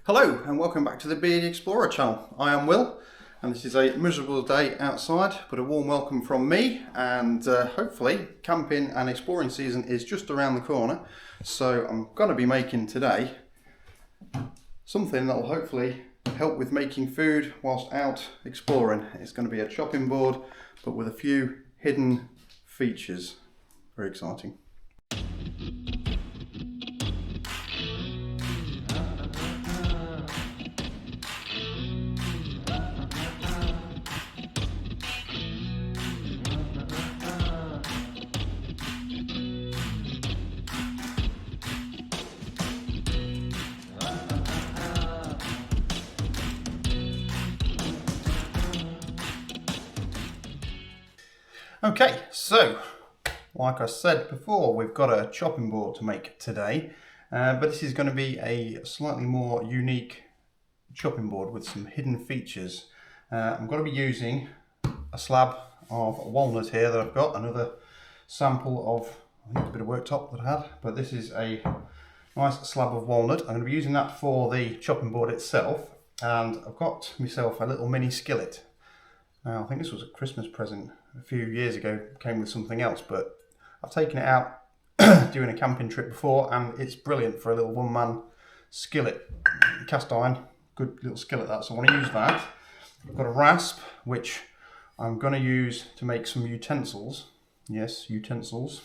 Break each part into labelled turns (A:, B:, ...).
A: Hello and welcome back to the Beardy Explorer channel. I am Will and this is a miserable day outside, but a warm welcome from me, and hopefully camping and exploring season is just around the corner. So I'm going to be making today something that will hopefully help with making food whilst out exploring. It's going to be a chopping board but with a few hidden features. Very exciting. Okay, so like I said before, we've got a chopping board to make today, but this is going to be a slightly more unique chopping board with some hidden features. I'm going to be using a slab of walnut here that I've got, another sample of, I think, a bit of worktop that I had, but this is a nice slab of walnut. I'm going to be using that for the chopping board itself, and I've got myself a little mini skillet. Now, I think this was a Christmas present a few years ago, came with something else, but I've taken it out doing a camping trip before, and it's brilliant for a little one-man skillet. Cast iron, good little skillet that, so I want to use that. I've got a rasp, which I'm going to use to make some utensils. Yes, utensils,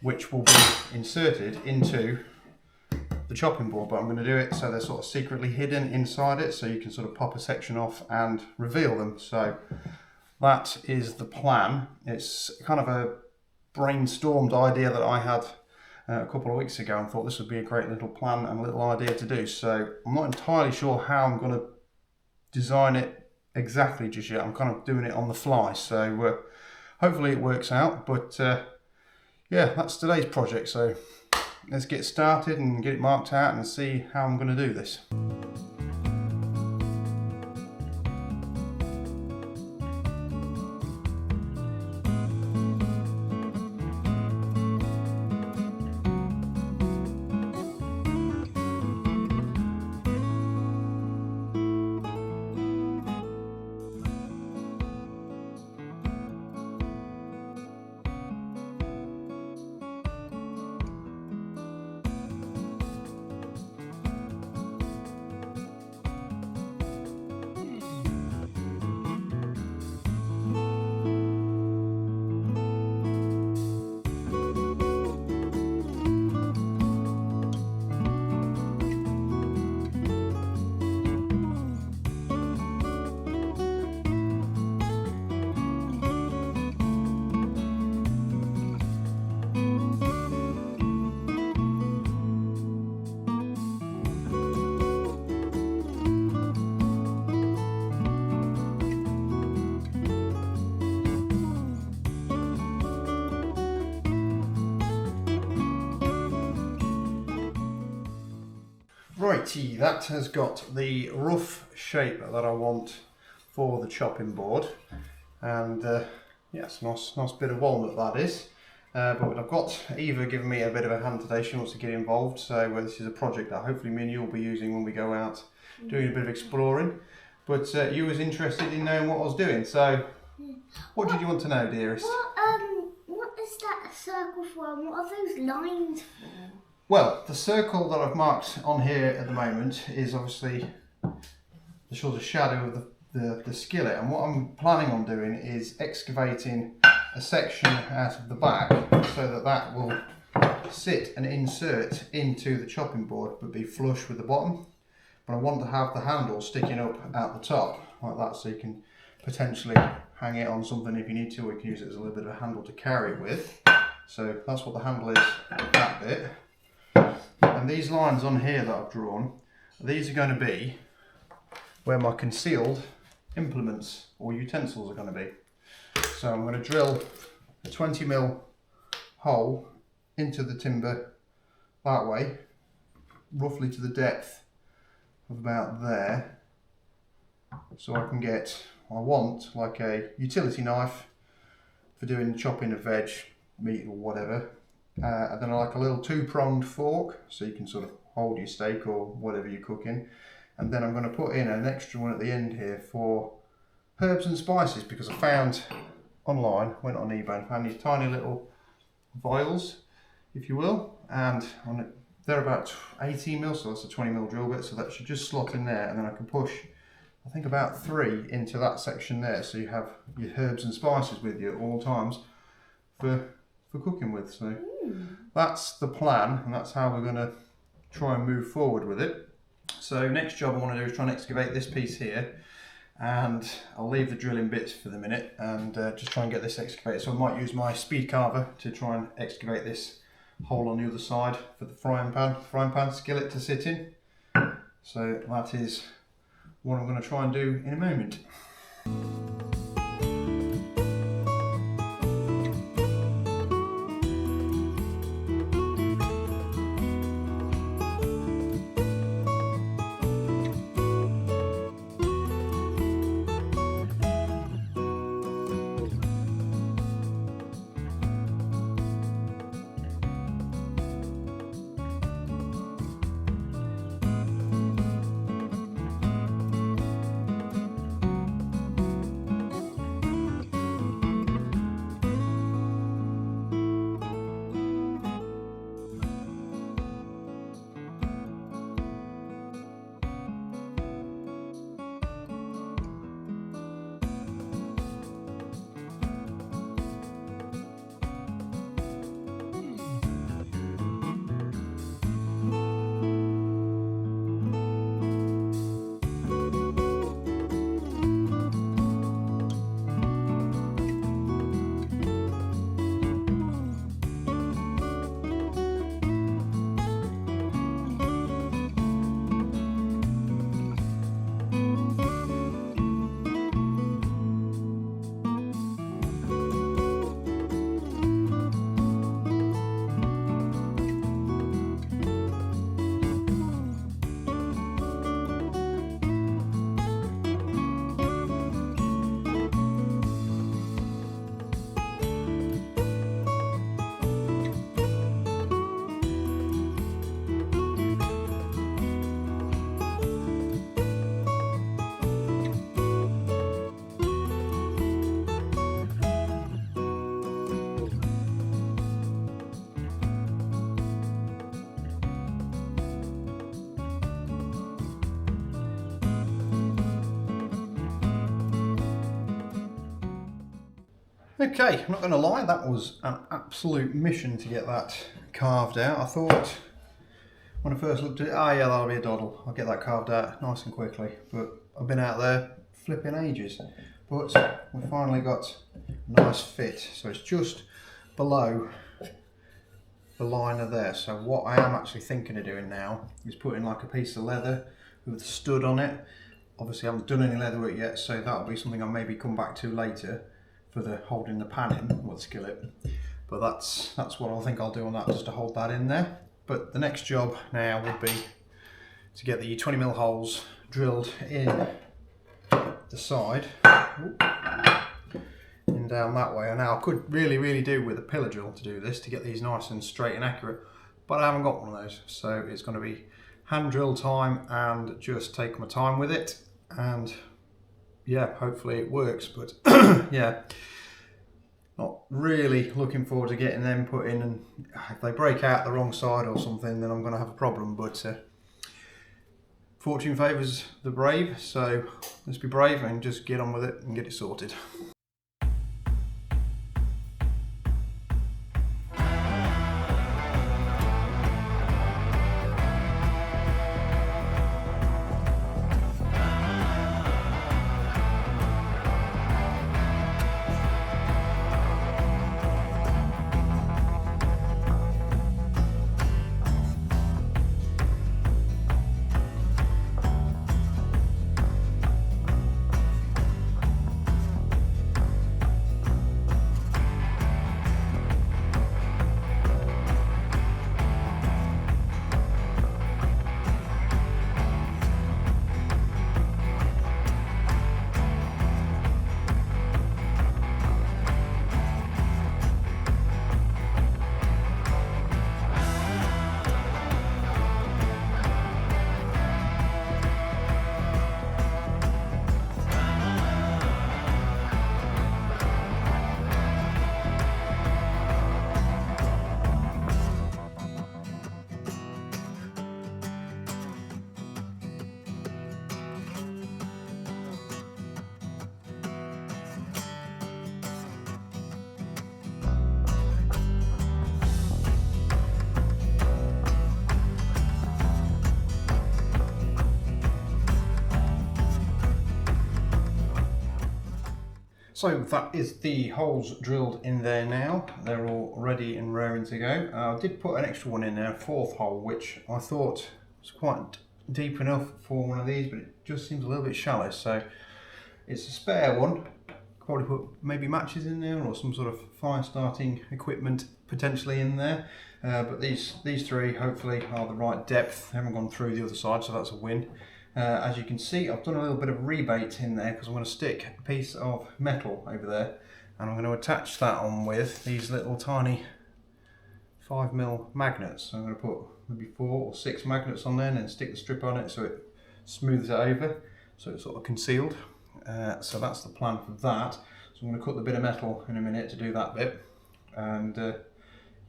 A: which will be inserted into the chopping board, but I'm going to do it so they're sort of secretly hidden inside it, so you can sort of pop a section off and reveal them. So that is the plan. It's kind of a brainstormed idea that I had a couple of weeks ago and thought this would be a great little plan and a little idea to do. So I'm not entirely sure how I'm going to design it exactly just yet. I'm kind of doing it on the fly, so hopefully it works out. But yeah, that's today's project. So let's get started and get it marked out and see how I'm going to do this. Righty, that has got the rough shape that I want for the chopping board, and yes, nice bit of walnut that is. But I've got Eva giving me a bit of a hand today. She wants to get involved, so this is a project that hopefully me and you will be using when we go out doing a bit of exploring. But you was interested in knowing what I was doing, so what did you want to know, dearest?
B: What is that circle for, and what are those lines for?
A: Well, the circle that I've marked on here at the moment is obviously the sort of shadow of the skillet, and what I'm planning on doing is excavating a section out of the back so that that will sit and insert into the chopping board but be flush with the bottom. But I want to have the handle sticking up at the top like that, so you can potentially hang it on something if you need to, or you can use it as a little bit of a handle to carry it with. So that's what the handle is, that bit. And these lines on here that I've drawn, these are going to be where my concealed implements or utensils are going to be. So I'm going to drill a 20mm hole into the timber that way, roughly to the depth of about there, so I can get, I want like a utility knife for doing chopping of veg, meat or whatever, and then I like a little two-pronged fork so you can sort of hold your steak or whatever you're cooking. And then I'm going to put in an extra one at the end here for herbs and spices, because I found online, went on eBay and found these tiny little vials, if you will, and they're about 18 mil, so that's a 20 mil drill bit, so that should just slot in there, and then I can push, I think, about 3 into that section there, so you have your herbs and spices with you at all times for cooking with. So that's the plan, and that's how we're going to try and move forward with it. So next job I want to do is try and excavate this piece here, and I'll leave the drilling bits for the minute and just try and get this excavated. So I might use my speed carver to try and excavate this hole on the other side for the frying pan skillet to sit in. So that is what I'm going to try and do in a moment. Okay, I'm not going to lie, that was an absolute mission to get that carved out. I thought, when I first looked at it, oh yeah, that'll be a doddle, I'll get that carved out nice and quickly. But I've been out there flipping ages. But we finally got a nice fit, so it's just below the liner there. So what I am actually thinking of doing now is putting like a piece of leather with a stud on it. Obviously I haven't done any leather work yet, so that'll be something I'll maybe come back to later for the holding the pan in, or the skillet. But that's what I think I'll do on that, just to hold that in there. But the next job now would be to get the 20mm holes drilled in the side and down that way. And now I could really do with a pillar drill to do this, to get these nice and straight and accurate, but I haven't got one of those, so it's going to be hand drill time and just take my time with it. And yeah, hopefully it works, but yeah, not really looking forward to getting them put in, and if they break out the wrong side or something, then I'm going to have a problem. But fortune favours the brave, so let's be brave and just get on with it and get it sorted. So that is the holes drilled in there now. They're all ready and raring to go. I did put an extra one in there, a fourth hole, which I thought was quite deep enough for one of these, but it just seems a little bit shallow. So it's a spare one. Probably put maybe matches in there or some sort of fire starting equipment potentially in there. But these three hopefully are the right depth. They haven't gone through the other side, so that's a win. As you can see, I've done a little bit of rebate in there because I'm going to stick a piece of metal over there and I'm going to attach that on with these little tiny 5mm magnets. So I'm going to put maybe 4 or 6 magnets on there and then stick the strip on it so it smooths it over, so it's sort of concealed. So that's the plan for that. So I'm going to cut the bit of metal in a minute to do that bit. And you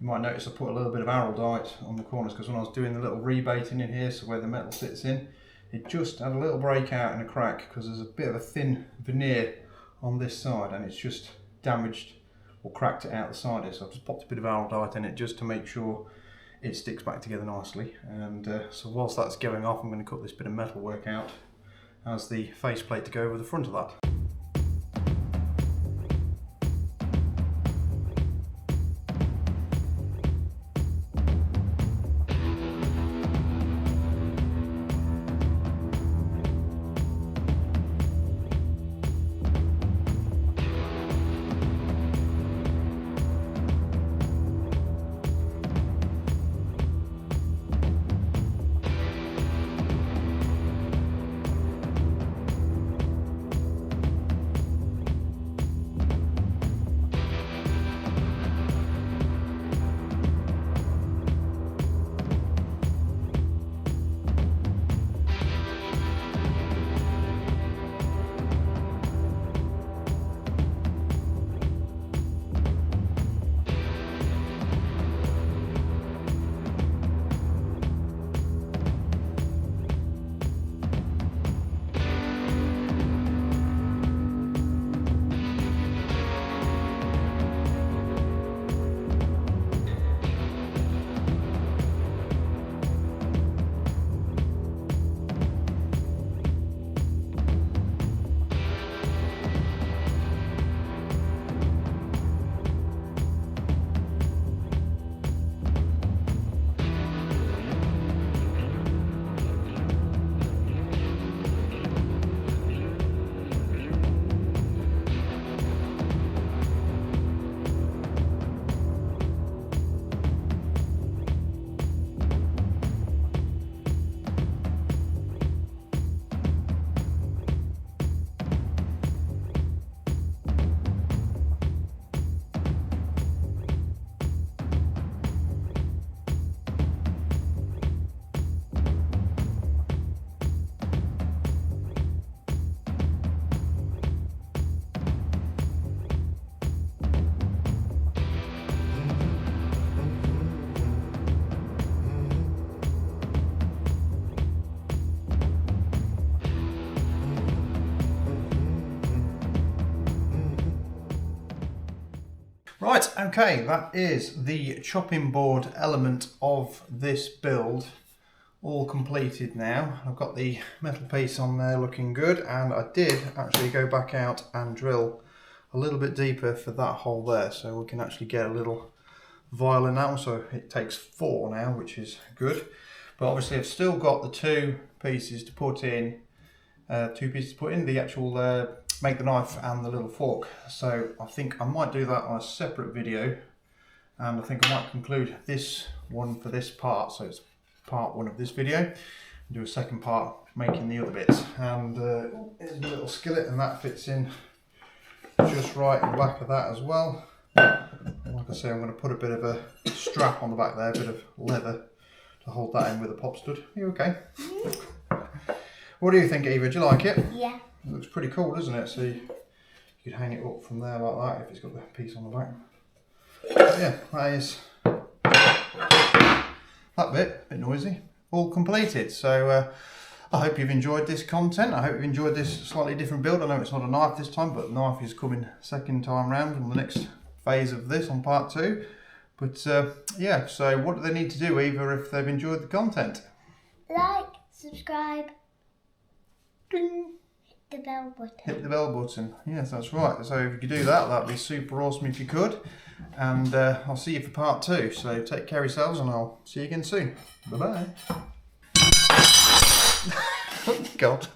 A: might notice I put a little bit of araldite on the corners because when I was doing the little rebating in here, so where the metal sits in, it just had a little breakout and a crack because there's a bit of a thin veneer on this side and it's just damaged or cracked it out the side here. So I've just popped a bit of araldite in it just to make sure it sticks back together nicely. And so whilst that's going off, I'm going to cut this bit of metal work out as the faceplate to go over the front of that. Right, okay, that is the chopping board element of this build all completed now. I've got the metal piece on there looking good, and I did actually go back out and drill a little bit deeper for that hole there, so we can actually get a little vial in that one. So it takes 4 now, which is good. But obviously I've still got the 2 pieces to put in, the actual make the knife and the little fork. So I think I might do that on a separate video, and I think I might conclude this one for this part, so it's part 1 of this video, and do a second part making the other bits. And here's a little skillet, and that fits in just right in the back of that as well. And like I say, I'm going to put a bit of a strap on the back there, a bit of leather to hold that in with a pop stud. Are you okay? What do you think, Eva? Do you like it?
B: Yeah.
A: It looks pretty cool, doesn't it? So you could hang it up from there like that if it's got the piece on the back. But yeah, that is that bit, a bit noisy, all completed. So I hope you've enjoyed this content. I hope you've enjoyed this slightly different build. I know it's not a knife this time, but the knife is coming second time round on the next phase of this on part 2. But yeah, so what do they need to do, Eva, if they've enjoyed the content?
B: Like, subscribe,
A: Ding.
B: the bell button.
A: Hit the bell button. Yes, that's right. So if you could do that, that'd be super awesome if you could. And I'll see you for part 2. So take care of yourselves and I'll see you again soon. Bye-bye. God.